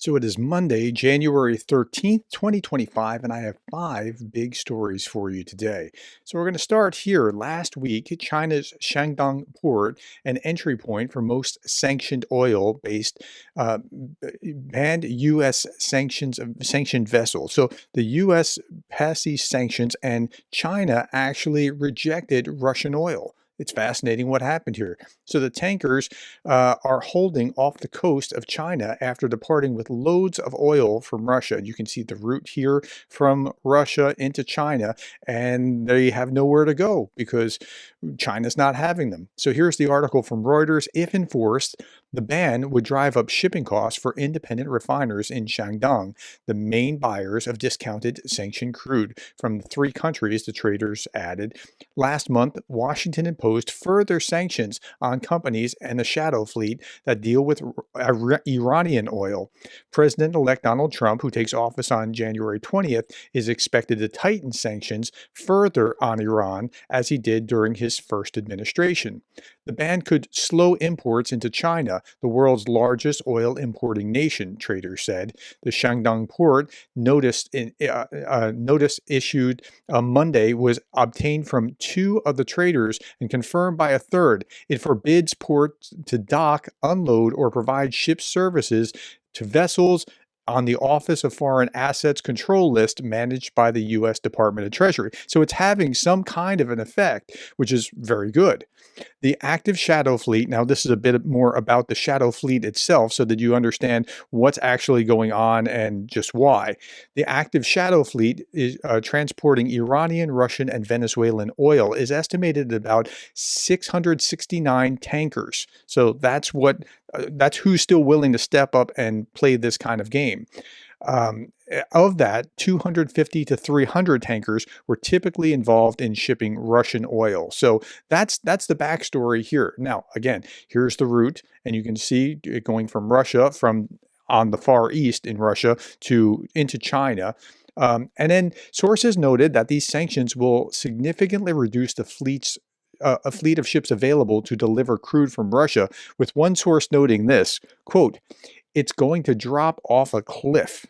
So it is Monday, January 13th, 2025, and I have five big stories for you today. So we're going to start here. Last week, China's Shandong port, an entry point for most sanctioned oil-based banned U.S. sanctioned vessels. So the U.S. passed these sanctions, and China actually rejected Russian oil. It's fascinating what happened here. So the tankers are holding off the coast of China after departing with loads of oil from Russia. You can see the route here from Russia into China, and they have nowhere to go because China's not having them. So here's the article from Reuters. If enforced, the ban would drive up shipping costs for independent refiners in Shandong, the main buyers of discounted sanctioned crude from the three countries, the traders added. Last month, Washington imposed further sanctions on companies and the shadow fleet that deal with Iranian oil. President-elect Donald Trump, who takes office on January 20th, is expected to tighten sanctions further on Iran as he did during his first administration. The ban could slow imports into China, the world's largest oil importing nation, traders said. The Shandong port notice issued Monday was obtained from two of the traders and confirmed by a third. It forbids ports to dock, unload, or provide ship services to vessels on the Office of Foreign Assets Control list managed by the U.S. Department of Treasury. So it's having some kind of an effect, which is very good. The active shadow fleet, now this is a bit more about the shadow fleet itself so that you understand what's actually going on and just why. The active shadow fleet is transporting Iranian, Russian, and Venezuelan oil is estimated at about 669 tankers. So that's who's still willing to step up and play this kind of game. Of that, 250 to 300 tankers were typically involved in shipping Russian oil. So that's the backstory here. Now, again, here's the route, and you can see it going from Russia, from on the far east in Russia into China. And then sources noted that these sanctions will significantly reduce the a fleet of ships available to deliver crude from Russia, with one source noting this, quote, "It's going to drop off a cliff."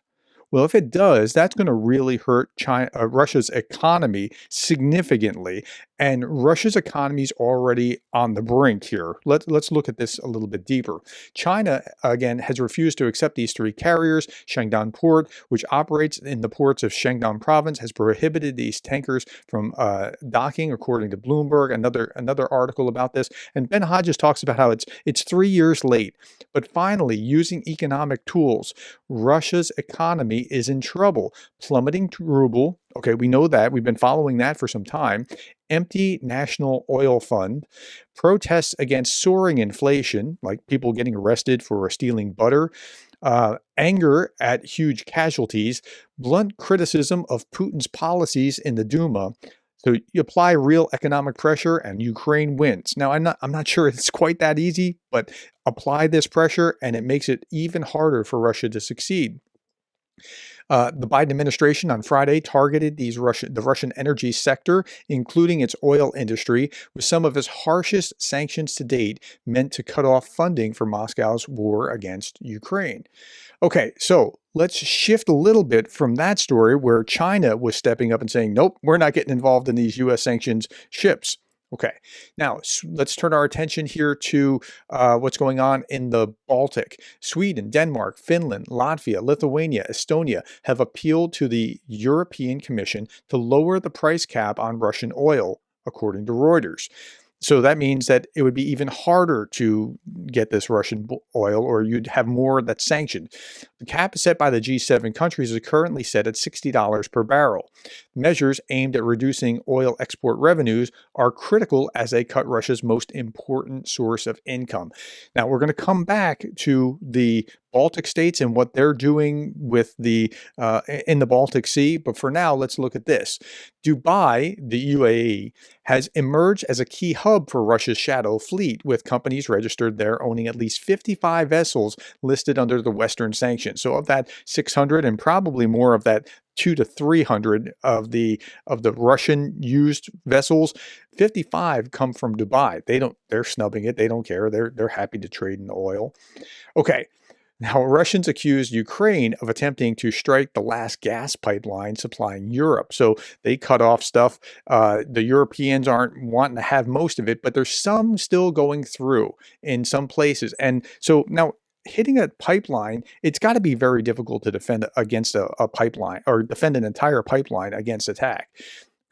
Well, if it does, that's going to really hurt Russia's economy significantly. And Russia's economy is already on the brink here. Let's look at this a little bit deeper. China, again, has refused to accept these three carriers. Shandong Port, which operates in the ports of Shandong province, has prohibited these tankers from docking, according to Bloomberg. Another article about this. And Ben Hodges talks about how it's 3 years late. But finally, using economic tools, Russia's economy is in trouble. Plummeting ruble. Okay, we know that. We've been following that for some time. Empty national oil fund, protests against soaring inflation, like people getting arrested for stealing butter, anger at huge casualties, blunt criticism of Putin's policies in the Duma. So you apply real economic pressure and Ukraine wins. Now, I'm not sure it's quite that easy, but apply this pressure and it makes it even harder for Russia to succeed. The Biden administration on Friday targeted the Russian energy sector, including its oil industry, with some of its harshest sanctions to date, meant to cut off funding for Moscow's war against Ukraine. Okay, so let's shift a little bit from that story where China was stepping up and saying, nope, we're not getting involved in these U.S. sanctions ships. Okay, now let's turn our attention here to what's going on in the Baltic. Sweden, Denmark, Finland, Latvia, Lithuania, Estonia have appealed to the European Commission to lower the price cap on Russian oil, according to Reuters. So that means that it would be even harder to get this Russian oil, or you'd have more that's sanctioned. The cap set by the G7 countries is currently set at $60 per barrel. Measures aimed at reducing oil export revenues are critical as they cut Russia's most important source of income. Now, we're going to come back to the Baltic states and what they're doing with in the Baltic Sea. But for now, let's look at this. Dubai, the UAE, has emerged as a key hub for Russia's shadow fleet, with companies registered there owning at least 55 vessels listed under the Western sanctions. So of that 600, and probably more of that 200 to 300 of the Russian used vessels, 55 come from Dubai. They're snubbing it. They don't care. They're happy to trade in the oil. Okay. Now, Russians accused Ukraine of attempting to strike the last gas pipeline supplying Europe. So they cut off stuff. The Europeans aren't wanting to have most of it, but there's some still going through in some places. And so now, hitting a pipeline, it's got to be very difficult to defend against a pipeline or defend an entire pipeline against attack.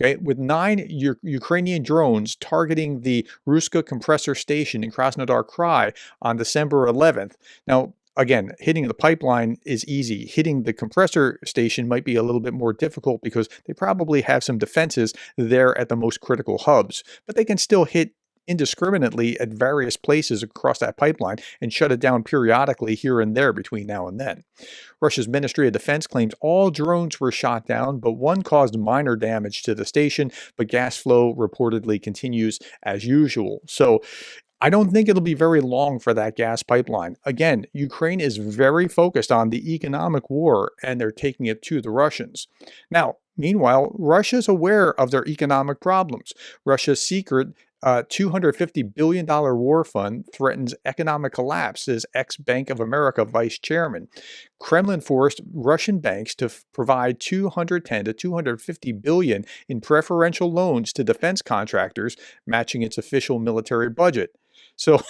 Okay, with 9 Ukrainian drones targeting the Ruska compressor station in Krasnodar Krai on December 11th. Now, again, hitting the pipeline is easy. Hitting the compressor station might be a little bit more difficult because they probably have some defenses there at the most critical hubs, but they can still hit indiscriminately at various places across that pipeline and shut it down periodically here and there between now and then. Russia's Ministry of Defense claims all drones were shot down, but one caused minor damage to the station, but gas flow reportedly continues as usual. So I don't think it'll be very long for that gas pipeline. Again, Ukraine is very focused on the economic war, and they're taking it to the Russians. Now, meanwhile, Russia's aware of their economic problems. Russia's secret $250 billion war fund threatens economic collapse, says ex-Bank of America vice chairman. Kremlin forced Russian banks to provide 210 to 250 billion in preferential loans to defense contractors, matching its official military budget. So,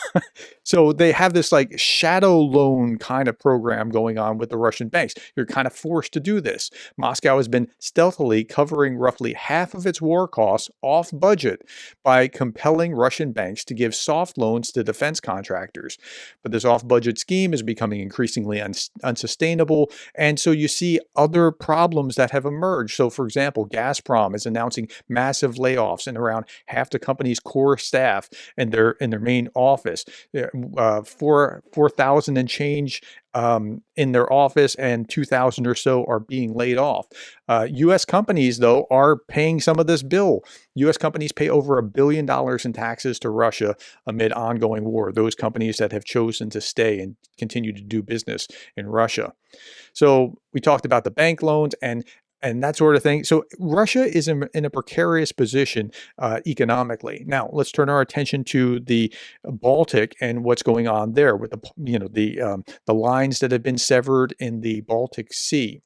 so they have this like shadow loan kind of program going on with the Russian banks. You're kind of forced to do this. Moscow has been stealthily covering roughly half of its war costs off budget by compelling Russian banks to give soft loans to defense contractors. But this off budget scheme is becoming increasingly unsustainable. And so you see other problems that have emerged. So, for example, Gazprom is announcing massive layoffs in around half the company's core staff and their main office. 4,000 and change in their office, and 2,000 or so are being laid off. U.S. companies, though, are paying some of this bill. U.S. companies pay over $1 billion in taxes to Russia amid ongoing war, those companies that have chosen to stay and continue to do business in Russia. So we talked about the bank loans and that sort of thing. So Russia is in a precarious position economically. Now let's turn our attention to the Baltic and what's going on there with the lines that have been severed in the Baltic Sea.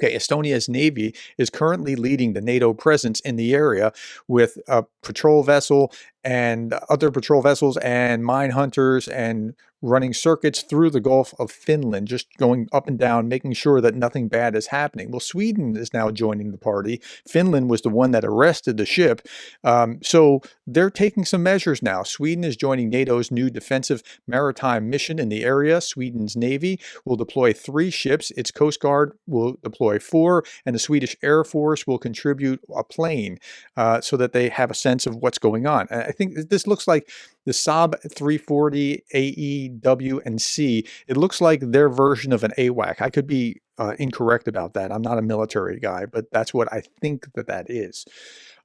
Okay, Estonia's navy is currently leading the NATO presence in the area with a patrol vessel and other patrol vessels and mine hunters and running circuits through the Gulf of Finland, just going up and down, making sure that nothing bad is happening. Well, Sweden is now joining the party. Finland was the one that arrested the ship. So they're taking some measures now. Sweden is joining NATO's new defensive maritime mission in the area. Sweden's navy will deploy 3 ships. Its Coast Guard will deploy 4, and the Swedish Air Force will contribute a plane so that they have a sense of what's going on. And I think this looks like the Saab 340 AE, W, and C. It looks like their version of an AWAC. I could be incorrect about that. I'm not a military guy, but that's what I think that is.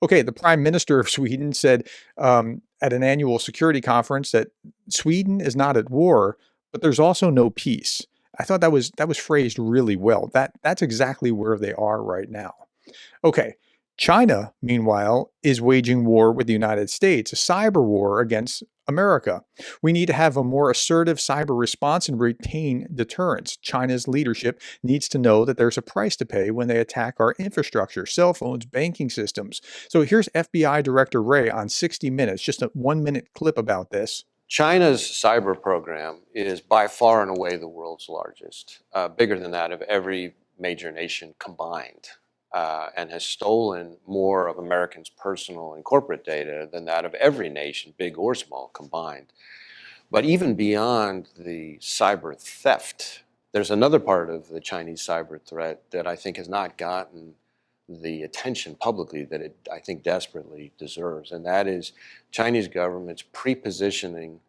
Okay, the Prime Minister of Sweden said at an annual security conference that Sweden is not at war, but there's also no peace. I thought that was phrased really well. That's exactly where they are right now. Okay. China, meanwhile, is waging war with the United States, a cyber war against America. We need to have a more assertive cyber response and retain deterrence. China's leadership needs to know that there's a price to pay when they attack our infrastructure, cell phones, banking systems. So here's FBI Director Wray on 60 Minutes, just a 1-minute clip about this. China's cyber program is by far and away the world's largest, bigger than that of every major nation combined. And has stolen more of Americans' personal and corporate data than that of every nation, big or small, combined. But even beyond the cyber theft, there's another part of the Chinese cyber threat that I think has not gotten the attention publicly that it, I think, desperately deserves, and that is Chinese government's pre-positioning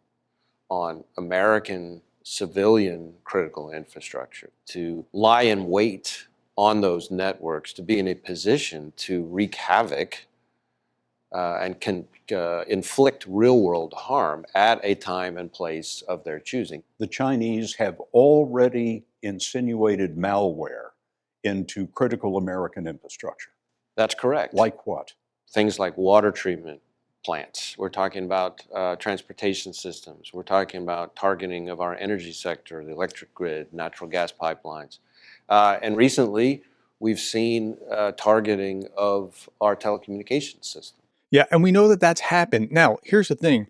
on American civilian critical infrastructure to lie in wait on those networks, to be in a position to wreak havoc and can inflict real-world harm at a time and place of their choosing. The Chinese have already insinuated malware into critical American infrastructure. That's correct. Like what? Things like water treatment, plants. We're talking about transportation systems. We're talking about targeting of our energy sector, the electric grid, natural gas pipelines. And recently, we've seen targeting of our telecommunications system. Yeah, and we know that that's happened. Now, here's the thing.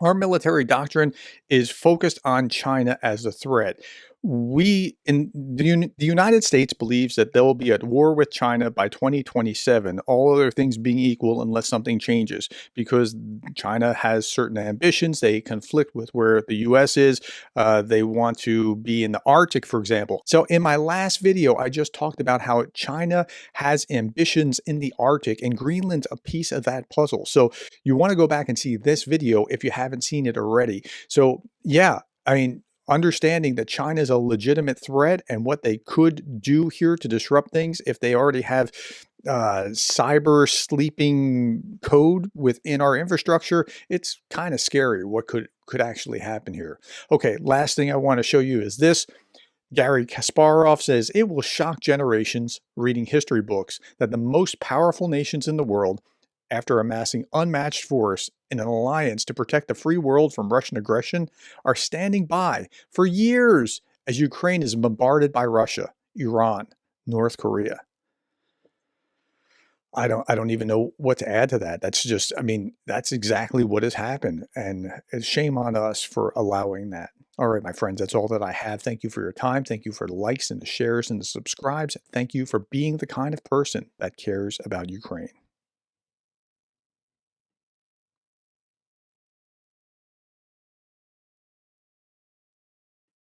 Our military doctrine is focused on China as a threat. We in the United States believes that there will be at war with China by 2027, all other things being equal unless something changes, because China has certain ambitions. They conflict with where the US is. They want to be in the Arctic, for example. So in my last video, I just talked about how China has ambitions in the Arctic, and Greenland's a piece of that puzzle. So you want to go back and see this video if you haven't seen it already. So yeah, I mean, understanding that China is a legitimate threat and what they could do here to disrupt things if they already have cyber sleeping code within our infrastructure, it's kind of scary what could actually happen here. Okay, last thing I want to show you is this. Gary Kasparov says it will shock generations reading history books that the most powerful nations in the world, after amassing unmatched force in an alliance to protect the free world from Russian aggression, are standing by for years as Ukraine is bombarded by Russia, Iran, North Korea. I don't even know what to add to that. That's just, I mean, that's exactly what has happened, and shame on us for allowing that. All right, my friends, that's all that I have. Thank you for your time. Thank you for the likes and the shares and the subscribes. Thank you for being the kind of person that cares about Ukraine.